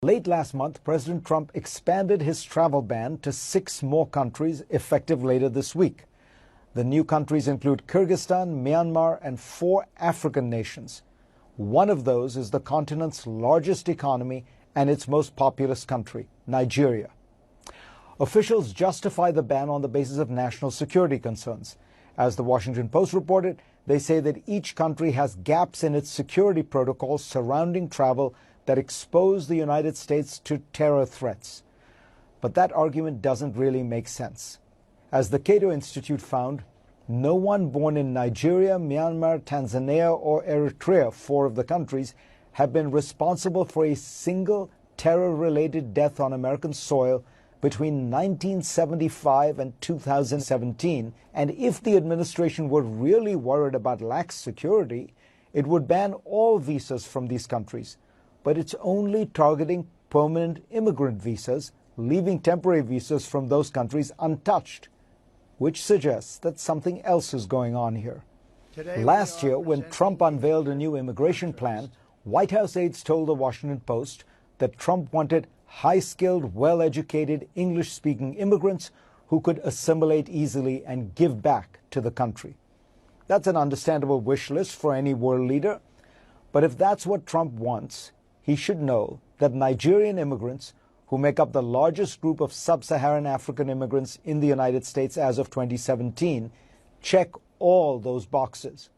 Late last month, President Trump expanded his travel ban to 6 more countries effective later this week. The new countries include Kyrgyzstan, Myanmar, and 4 African nations. One of those is the continent's largest economy and its most populous country, Nigeria. Officials justify the ban on the basis of national security concerns. As the Washington Post reported, they say that each country has gaps in its security protocols surrounding travel that expose the United States to terror threats. But that argument doesn't really make sense. As the Cato Institute found, no one born in Nigeria, Myanmar, Tanzania, or Eritrea, 4 of the countries, have been responsible for a single terror-related death on American soil between 1975 and 2017. And if the administration were really worried about lax security, it would ban all visas from these countries. But it's only targeting permanent immigrant visas, leaving temporary visas from those countries untouched, which suggests that something else is going on here. Last year, when Trump unveiled a new immigration plan, White House aides told the Washington Post that Trump wanted high-skilled, well-educated, English-speaking immigrants who could assimilate easily and give back to the country. That's an understandable wish list for any world leader. But if that's what Trump wants, he should know that Nigerian immigrants, who make up the largest group of sub-Saharan African immigrants in the United States as of 2017, check all those boxes.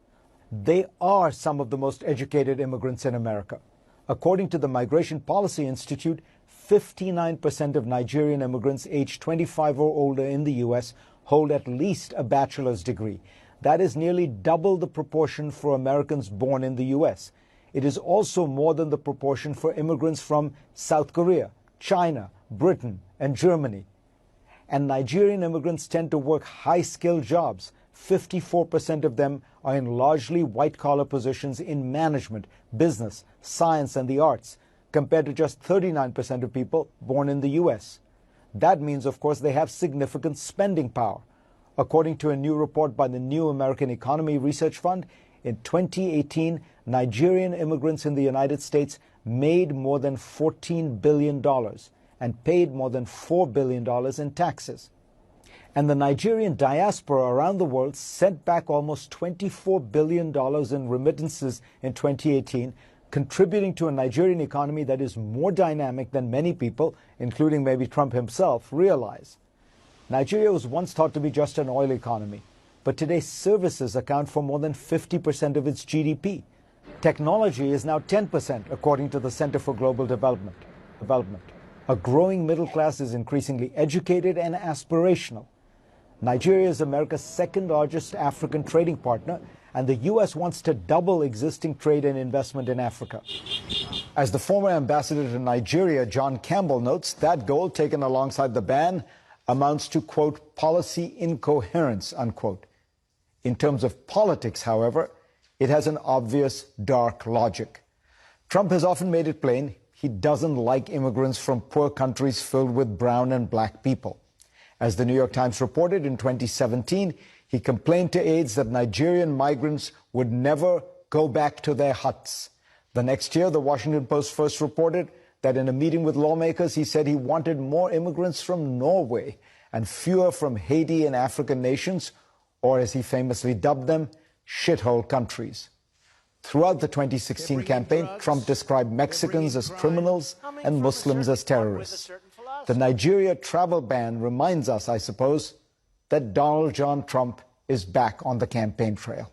They are some of the most educated immigrants in America. According to the Migration Policy Institute, 59% of Nigerian immigrants aged 25 or older in the U.S. hold at least a bachelor's degree. That is nearly double the proportion for Americans born in the U.S. It is also more than the proportion for immigrants from South Korea, China, Britain, and Germany. And Nigerian immigrants tend to work high-skilled jobs. 54% of them are in largely white-collar positions in management, business, science, and the arts, compared to just 39% of people born in the U.S. That means, of course, they have significant spending power. According to a new report by the New American Economy Research Fund, in 2018, Nigerian immigrants in the United States made more than $14 billion and paid more than $4 billion in taxes. And the Nigerian diaspora around the world sent back almost $24 billion in remittances in 2018, contributing to a Nigerian economy that is more dynamic than many people, including maybe Trump himself, realize. Nigeria was once thought to be just an oil economy, but today services account for more than 50% of its GDP. Technology is now 10%, according to the Center for Global Development. A growing middle class is increasingly educated and aspirational. Nigeria is America's 2nd largest African trading partner, and the U.S. wants to double existing trade and investment in Africa. As the former ambassador to Nigeria, John Campbell, notes, that goal, taken alongside the ban, amounts to, quote, policy incoherence, unquote. In terms of politics, however, it has an obvious dark logic. Trump has often made it plain he doesn't like immigrants from poor countries filled with brown and black people. As the New York Times reported in 2017, he complained to aides that Nigerian migrants would never go back to their huts. The next year, the Washington Post first reported that in a meeting with lawmakers, he said he wanted more immigrants from Norway and fewer from Haiti and African nations, or as he famously dubbed them, shithole countries. Throughout the 2016 campaign, Trump described Mexicans as criminals and Muslims as terrorists. The Nigeria travel ban reminds us, I suppose, that Donald John Trump is back on the campaign trail.